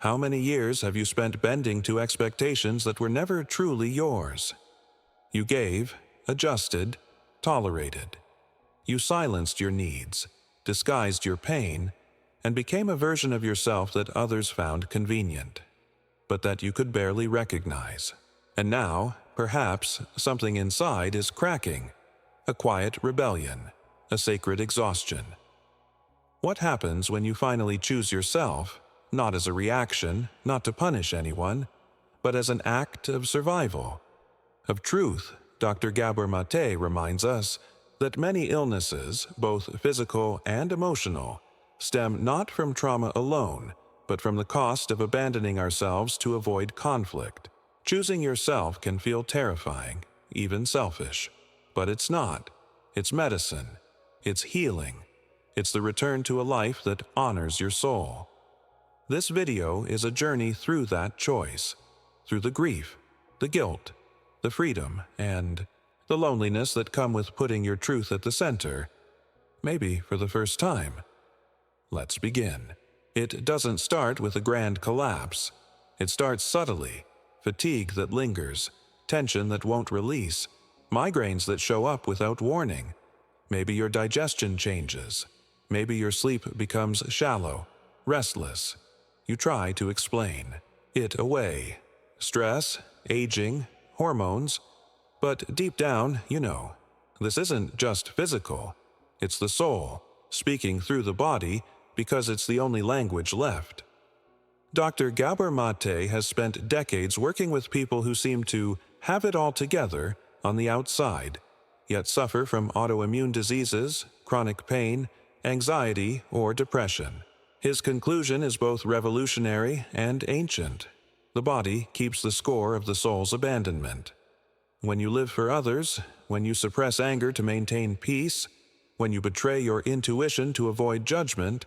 How many years have you spent bending to expectations that were never truly yours? You gave, adjusted, tolerated. You silenced your needs, disguised your pain, and became a version of yourself that others found convenient, but that you could barely recognize. And now, perhaps, something inside is cracking, a quiet rebellion, a sacred exhaustion. What happens when you finally choose yourself, not as a reaction, not to punish anyone, but as an act of survival? Of truth, Dr. Gabor Maté reminds us that many illnesses, both physical and emotional, stem not from trauma alone, but from the cost of abandoning ourselves to avoid conflict. Choosing yourself can feel terrifying, even selfish. But it's not. It's medicine. It's healing. It's the return to a life that honors your soul. This video is a journey through that choice, through the grief, the guilt, the freedom, and the loneliness that come with putting your truth at the center, maybe for the first time. Let's begin. It doesn't start with a grand collapse. It starts subtly, fatigue that lingers, tension that won't release, migraines that show up without warning. Maybe your digestion changes. Maybe your sleep becomes shallow, restless. You try to explain it away. Stress, aging, hormones. But deep down, you know, this isn't just physical. It's the soul, speaking through the body because it's the only language left. Dr. Gabor Maté has spent decades working with people who seem to have it all together on the outside, yet suffer from autoimmune diseases, chronic pain, anxiety, or depression. His conclusion is both revolutionary and ancient. The body keeps the score of the soul's abandonment. When you live for others, when you suppress anger to maintain peace, when you betray your intuition to avoid judgment,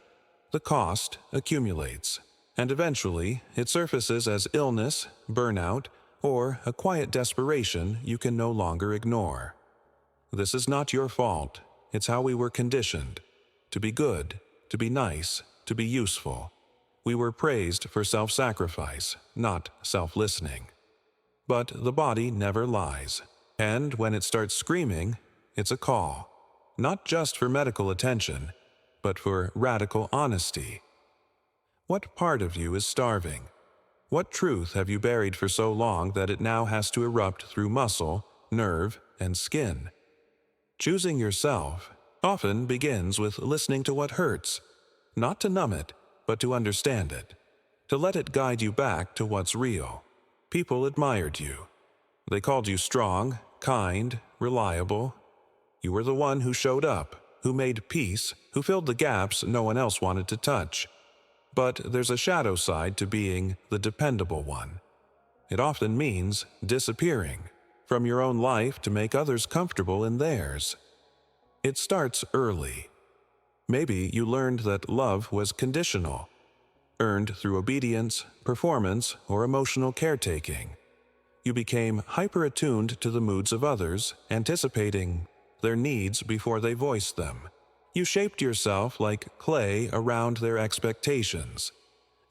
the cost accumulates, and eventually it surfaces as illness, burnout, or a quiet desperation you can no longer ignore. This is not your fault. It's how we were conditioned. To be good, to be nice, to be useful. We were praised for self-sacrifice, not self-listening. But the body never lies, and when it starts screaming, it's a call, not just for medical attention, but for radical honesty. What part of you is starving? What truth have you buried for so long that it now has to erupt through muscle, nerve, and skin? Choosing yourself often begins with listening to what hurts, not to numb it, but to understand it, to let it guide you back to what's real. People admired you. They called you strong, kind, reliable. You were the one who showed up, who made peace, who filled the gaps no one else wanted to touch. But there's a shadow side to being the dependable one. It often means disappearing from your own life to make others comfortable in theirs. It starts early. Maybe you learned that love was conditional, earned through obedience, performance, or emotional caretaking. You became hyper-attuned to the moods of others, anticipating their needs before they voiced them. You shaped yourself like clay around their expectations.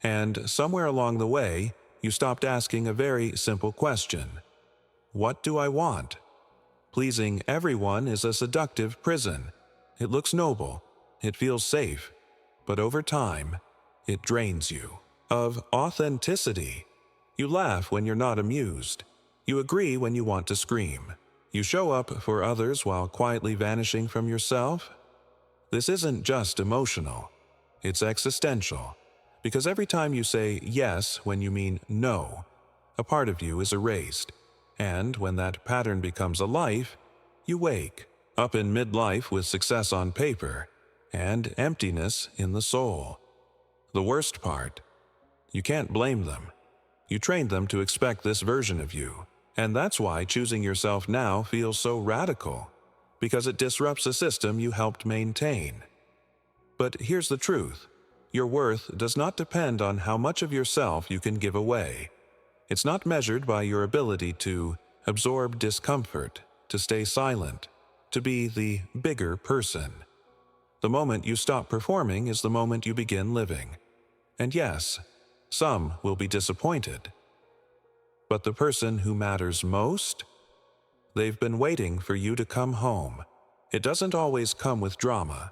And somewhere along the way, you stopped asking a very simple question. What do I want? Pleasing everyone is a seductive prison. It looks noble. It feels safe. But over time, it drains you of authenticity. You laugh when you're not amused. You agree when you want to scream. You show up for others while quietly vanishing from yourself. This isn't just emotional. It's existential. Because every time you say yes when you mean no, a part of you is erased. And when that pattern becomes a life, you wake up in midlife with success on paper and emptiness in the soul. The worst part, you can't blame them. You trained them to expect this version of you. And that's why choosing yourself now feels so radical, because it disrupts a system you helped maintain. But here's the truth. Your worth does not depend on how much of yourself you can give away. It's not measured by your ability to absorb discomfort, to stay silent, to be the bigger person. The moment you stop performing is the moment you begin living. And yes, Some will be disappointed. But the person who matters most? They've been waiting for you to come home. It doesn't always come with drama.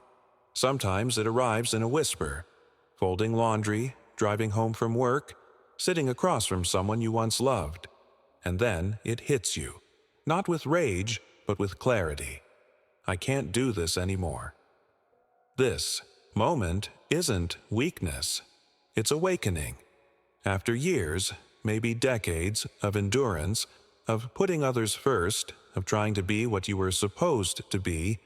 Sometimes it arrives in a whisper, folding laundry, driving home from work, sitting across from someone you once loved. And then it hits you, not with rage, but with clarity. I can't do this anymore. This moment isn't weakness. It's awakening. After years, maybe decades, of endurance, of putting others first, of trying to be what you were supposed to be,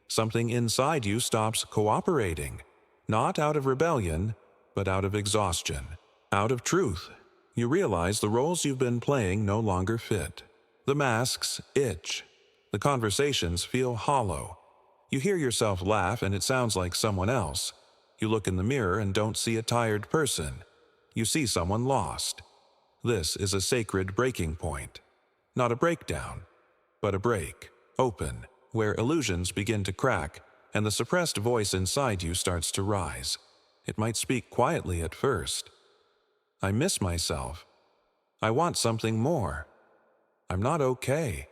something inside you stops cooperating, not out of rebellion, but out of exhaustion, out of truth. You realize the roles you've been playing no longer fit. The masks itch. The conversations feel hollow. You hear yourself laugh and it sounds like someone else. You look in the mirror and don't see a tired person. You see someone lost. This is a sacred breaking point. Not a breakdown, but a break, open, where illusions begin to crack and the suppressed voice inside you starts to rise. It might speak quietly at first. I miss myself. I want something more. I'm not okay.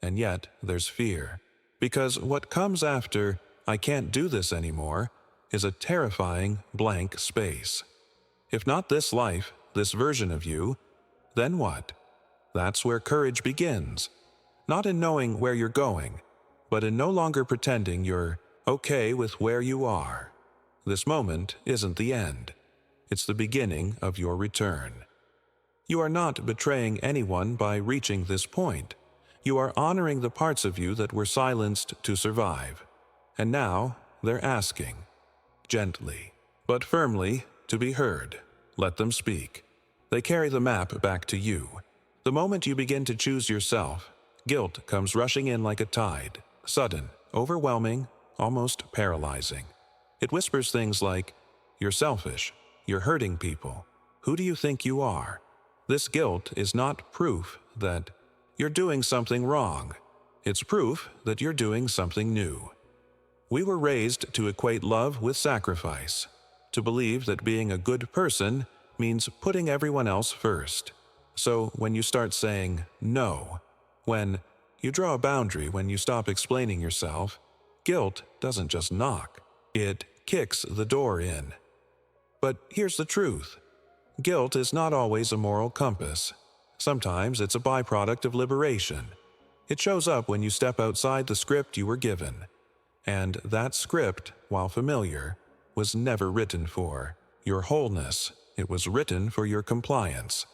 And yet there's fear. Because what comes after, I can't do this anymore, is a terrifying blank space. If not this life, this version of you, then what? That's where courage begins. Not in knowing where you're going, but in no longer pretending you're okay with where you are. This moment isn't the end. It's the beginning of your return. You are not betraying anyone by reaching this point. You are honoring the parts of you that were silenced to survive. And now they're asking, gently, but firmly, to be heard. Let them speak. They carry the map back to you. The moment you begin to choose yourself, guilt comes rushing in like a tide, sudden, overwhelming, almost paralyzing. It whispers things like, "You're selfish. You're hurting people. Who do you think you are?" This guilt is not proof that you're doing something wrong. It's proof that you're doing something new. We were raised to equate love with sacrifice, to believe that being a good person means putting everyone else first. So when you start saying no, when you draw a boundary, when you stop explaining yourself, guilt doesn't just knock, it kicks the door in. But here's the truth. Guilt is not always a moral compass. Sometimes it's a byproduct of liberation. It shows up when you step outside the script you were given. And that script, while familiar, was never written for your wholeness. It was written for your compliance.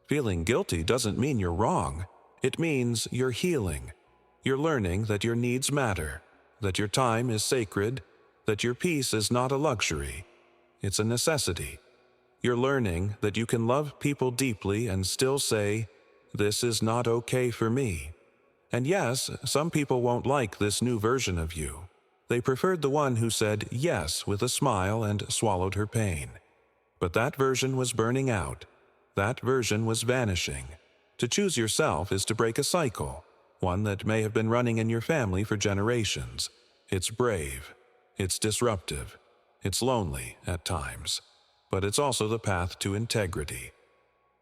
Feeling guilty doesn't mean you're wrong. It means you're healing. You're learning that your needs matter, that your time is sacred, that your peace is not a luxury. It's a necessity. You're learning that you can love people deeply and still say, "This is not okay for me." And yes, some people won't like this new version of you. They preferred the one who said yes with a smile and swallowed her pain. But that version was burning out. That version was vanishing. To choose yourself is to break a cycle, one that may have been running in your family for generations. It's brave. It's disruptive. It's lonely at times. But it's also the path to integrity.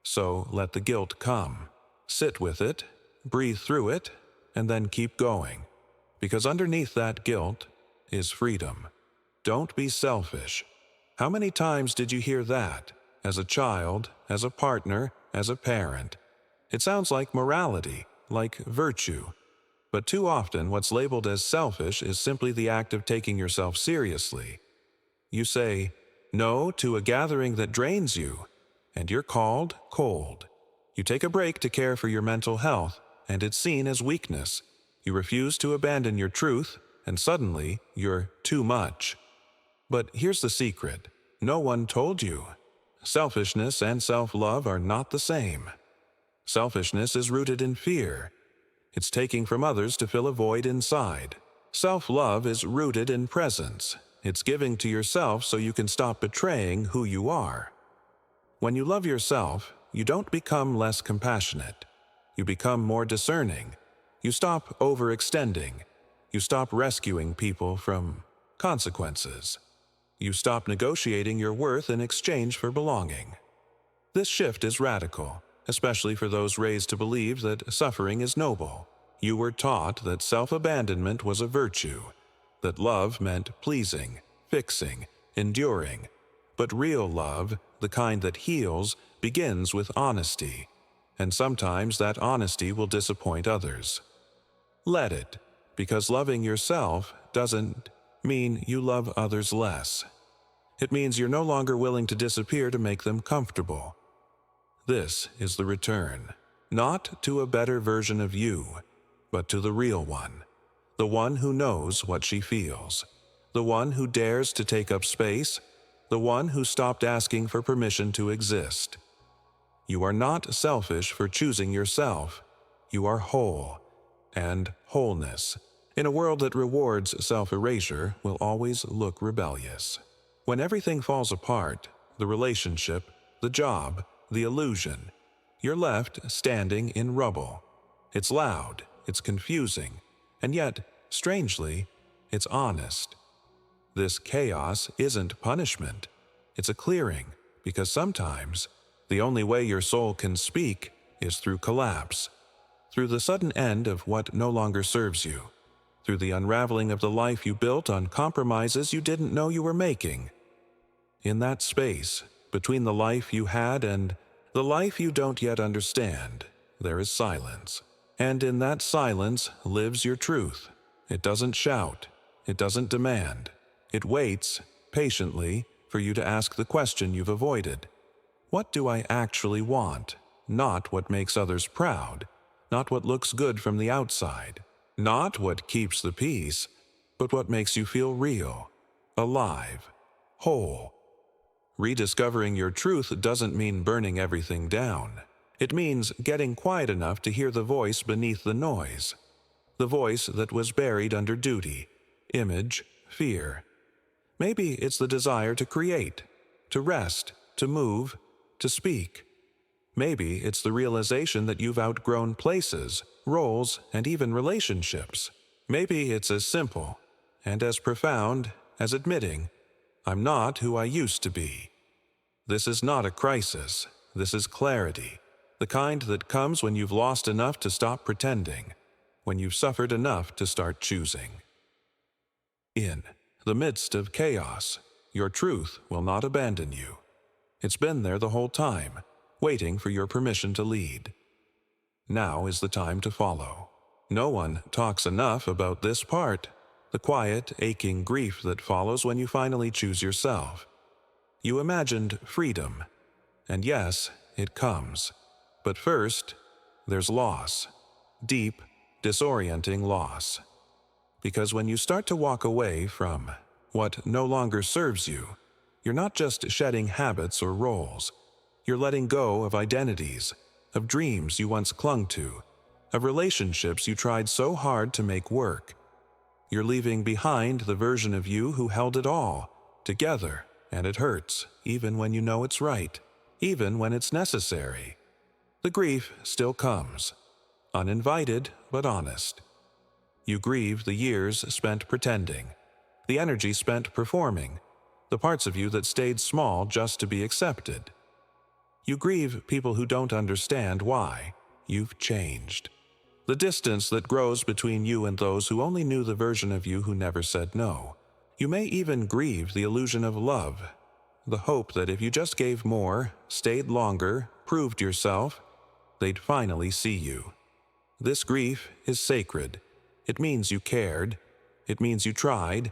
So let the guilt come. Sit with it, breathe through it, and then keep going. Because underneath that guilt is freedom. Don't be selfish. How many times did you hear that? As a child, as a partner, as a parent. It sounds like morality, like virtue. But too often what's labeled as selfish is simply the act of taking yourself seriously. You say no to a gathering that drains you, and you're called cold. You take a break to care for your mental health, and it's seen as weakness. You refuse to abandon your truth, and suddenly you're too much. But here's the secret. No one told you. Selfishness and self-love are not the same. Selfishness is rooted in fear. It's taking from others to fill a void inside. Self-love is rooted in presence. It's giving to yourself so you can stop betraying who you are. When you love yourself, you don't become less compassionate. You become more discerning. You stop overextending. You stop rescuing people from consequences. You stop negotiating your worth in exchange for belonging. This shift is radical, especially for those raised to believe that suffering is noble. You were taught that self-abandonment was a virtue, that love meant pleasing, fixing, enduring. But real love, the kind that heals, begins with honesty, and sometimes that honesty will disappoint others. Let it, because loving yourself doesn't mean you love others less. It means you're no longer willing to disappear to make them comfortable. This is the return, not to a better version of you, but to the real one, the one who knows what she feels, the one who dares to take up space, the one who stopped asking for permission to exist. You are not selfish for choosing yourself. You are whole, and wholeness, in a world that rewards self-erasure, will always look rebellious. When everything falls apart, the relationship, the job, the illusion, you're left standing in rubble. It's loud, it's confusing, and yet, strangely, it's honest. This chaos isn't punishment. It's a clearing, because sometimes the only way your soul can speak is through collapse, through the sudden end of what no longer serves you, through the unraveling of the life you built on compromises you didn't know you were making. In that space, between the life you had and the life you don't yet understand, there is silence. And in that silence lives your truth. It doesn't shout. It doesn't demand. It waits, patiently, for you to ask the question you've avoided. What do I actually want? Not what makes others proud. Not what looks good from the outside. Not what keeps the peace, but what makes you feel real, alive, whole. Rediscovering your truth doesn't mean burning everything down. It means getting quiet enough to hear the voice beneath the noise. The voice that was buried under duty, image, fear. Maybe it's the desire to create, to rest, to move, to speak. Maybe it's the realization that you've outgrown places, roles, and even relationships. Maybe it's as simple and as profound as admitting, I'm not who I used to be. This is not a crisis. This is clarity, the kind that comes when you've lost enough to stop pretending, when you've suffered enough to start choosing. In the midst of chaos, your truth will not abandon you. It's been there the whole time, waiting for your permission to lead. Now is the time to follow. No one talks enough about this part, the quiet, aching grief that follows when you finally choose yourself. You imagined freedom, and yes, it comes. But first, there's loss, deep, disorienting loss. Because when you start to walk away from what no longer serves you, you're not just shedding habits or roles. You're letting go of identities, of dreams you once clung to, of relationships you tried so hard to make work. You're leaving behind the version of you who held it all together, and it hurts, even when you know it's right, even when it's necessary. The grief still comes, uninvited but honest. You grieve the years spent pretending, the energy spent performing, the parts of you that stayed small just to be accepted. You grieve people who don't understand why you've changed. The distance that grows between you and those who only knew the version of you who never said no. You may even grieve the illusion of love, the hope that if you just gave more, stayed longer, proved yourself, they'd finally see you. This grief is sacred. It means you cared, it means you tried,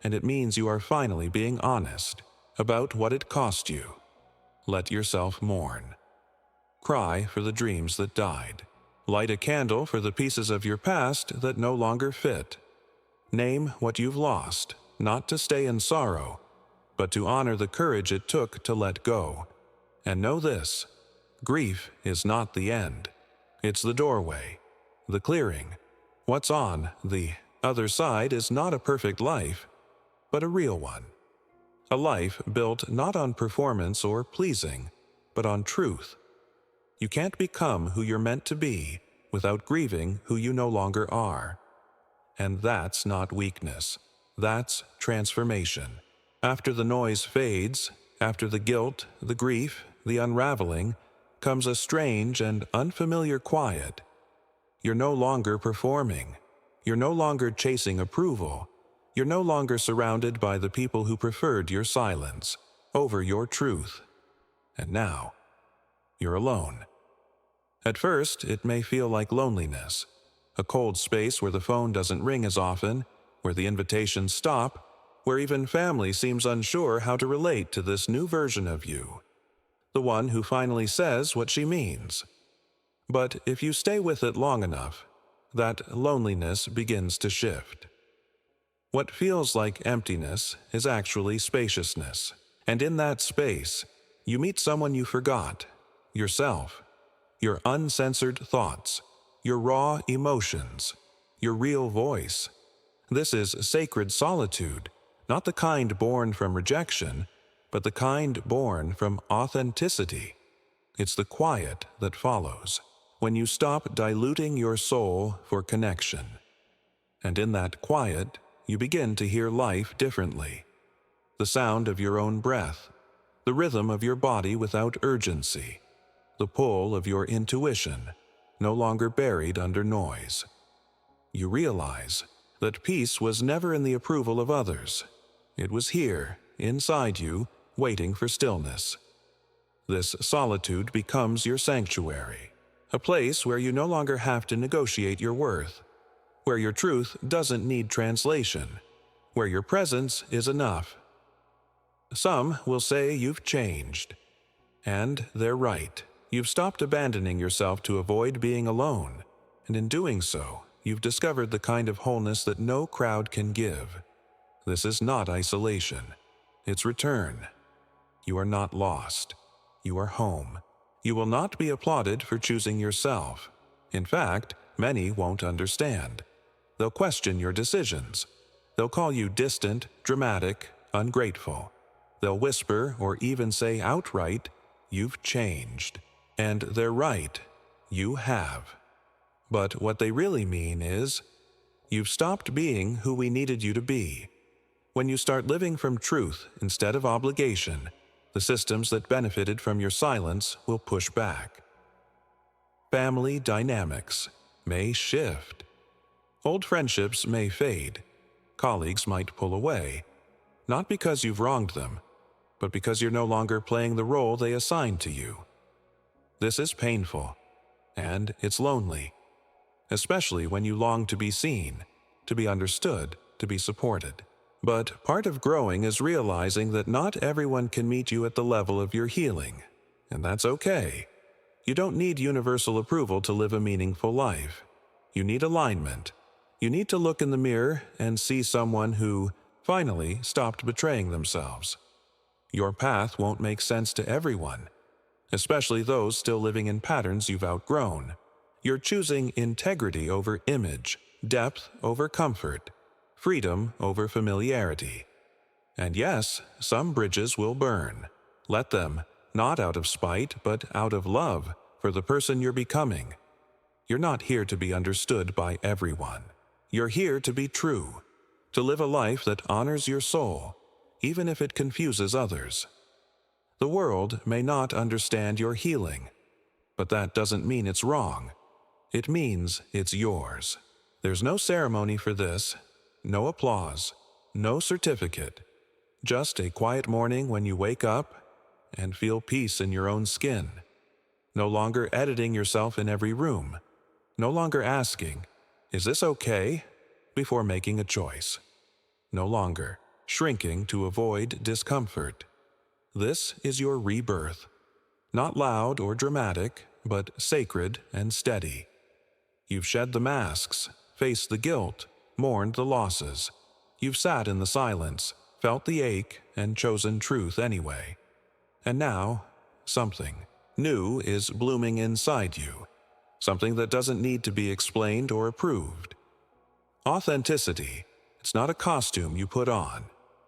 and it means you are finally being honest about what it cost you. Let yourself mourn. Cry for the dreams that died. Light a candle for the pieces of your past that no longer fit. Name what you've lost, not to stay in sorrow, but to honor the courage it took to let go. And know this, grief is not the end. It's the doorway, the clearing. What's on the other side is not a perfect life, but a real one. A life built not on performance or pleasing, but on truth. You can't become who you're meant to be without grieving who you no longer are. And that's not weakness. That's transformation. After the noise fades, after the guilt, the grief, the unraveling, comes a strange and unfamiliar quiet. You're no longer performing. You're no longer chasing approval. You're no longer surrounded by the people who preferred your silence over your truth. And now, you're alone. At first, it may feel like loneliness, a cold space where the phone doesn't ring as often, where the invitations stop, where even family seems unsure how to relate to this new version of you, the one who finally says what she means. But if you stay with it long enough, that loneliness begins to shift. What feels like emptiness is actually spaciousness, and in that space, you meet someone you forgot, yourself, your uncensored thoughts, your raw emotions, your real voice. This is sacred solitude, not the kind born from rejection, but the kind born from authenticity. It's the quiet that follows, when you stop diluting your soul for connection. And in that quiet, you begin to hear life differently. The sound of your own breath, the rhythm of your body without urgency, the pull of your intuition, no longer buried under noise. You realize that peace was never in the approval of others. It was here, inside you, waiting for stillness. This solitude becomes your sanctuary, a place where you no longer have to negotiate your worth, where your truth doesn't need translation, where your presence is enough. Some will say you've changed, and they're right. You've stopped abandoning yourself to avoid being alone, and in doing so, you've discovered the kind of wholeness that no crowd can give. This is not isolation. It's return. You are not lost. You are home. You will not be applauded for choosing yourself. In fact, many won't understand. They'll question your decisions. They'll call you distant, dramatic, ungrateful. They'll whisper or even say outright, "You've changed." And they're right. You have. But what they really mean is, you've stopped being who we needed you to be. When you start living from truth instead of obligation, the systems that benefited from your silence will push back. Family dynamics may shift. Old friendships may fade. Colleagues might pull away. Not because you've wronged them, but because you're no longer playing the role they assigned to you. This is painful, and it's lonely, especially when you long to be seen, to be understood, to be supported. But part of growing is realizing that not everyone can meet you at the level of your healing, and that's okay. You don't need universal approval to live a meaningful life. You need alignment. You need to look in the mirror and see someone who, finally, stopped betraying themselves. Your path won't make sense to everyone, especially those still living in patterns you've outgrown. You're choosing integrity over image, depth over comfort, freedom over familiarity. And yes, some bridges will burn. Let them, not out of spite, but out of love for the person you're becoming. You're not here to be understood by everyone. You're here to be true, to live a life that honors your soul, even if it confuses others. The world may not understand your healing, but that doesn't mean it's wrong. It means it's yours. There's no ceremony for this, no applause, no certificate, just a quiet morning when you wake up and feel peace in your own skin. No longer editing yourself in every room. No longer asking, "Is this okay?" before making a choice. No longer shrinking to avoid discomfort. This is your rebirth. Not loud or dramatic, but sacred and steady. You've shed the masks, faced the guilt, mourned the losses. You've sat in the silence, felt the ache, and chosen truth anyway. And now, something new is blooming inside you. Something that doesn't need to be explained or approved. Authenticity, it's not a costume you put on.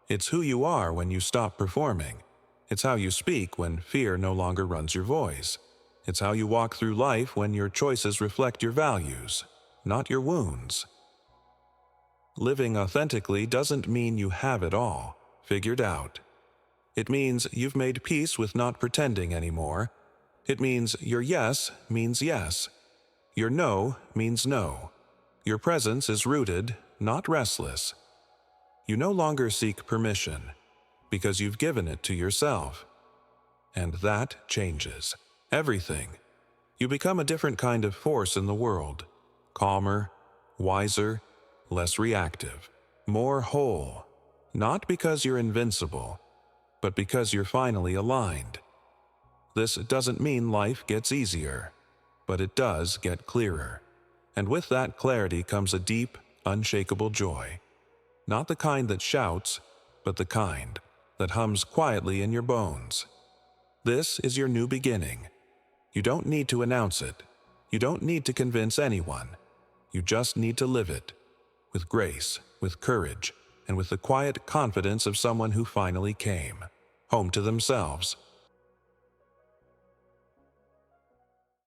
It's who you are when you stop performing. It's how you speak when fear no longer runs your voice. It's how you walk through life when your choices reflect your values, not your wounds. Living authentically doesn't mean you have it all. figured out. It means you've made peace with not pretending anymore. It means your yes means yes. Your no means no. Your presence is rooted, not restless. You no longer seek permission, because you've given it to yourself. And that changes everything. You become a different kind of force in the world, calmer, wiser, less reactive, more whole, not because you're invincible, but because you're finally aligned. This doesn't mean life gets easier, but it does get clearer. And with that clarity comes a deep, unshakable joy. Not the kind that shouts, but the kind that hums quietly in your bones. This is your new beginning. You don't need to announce it. You don't need to convince anyone. You just need to live it, with grace, with courage, and with the quiet confidence of someone who finally came home to themselves.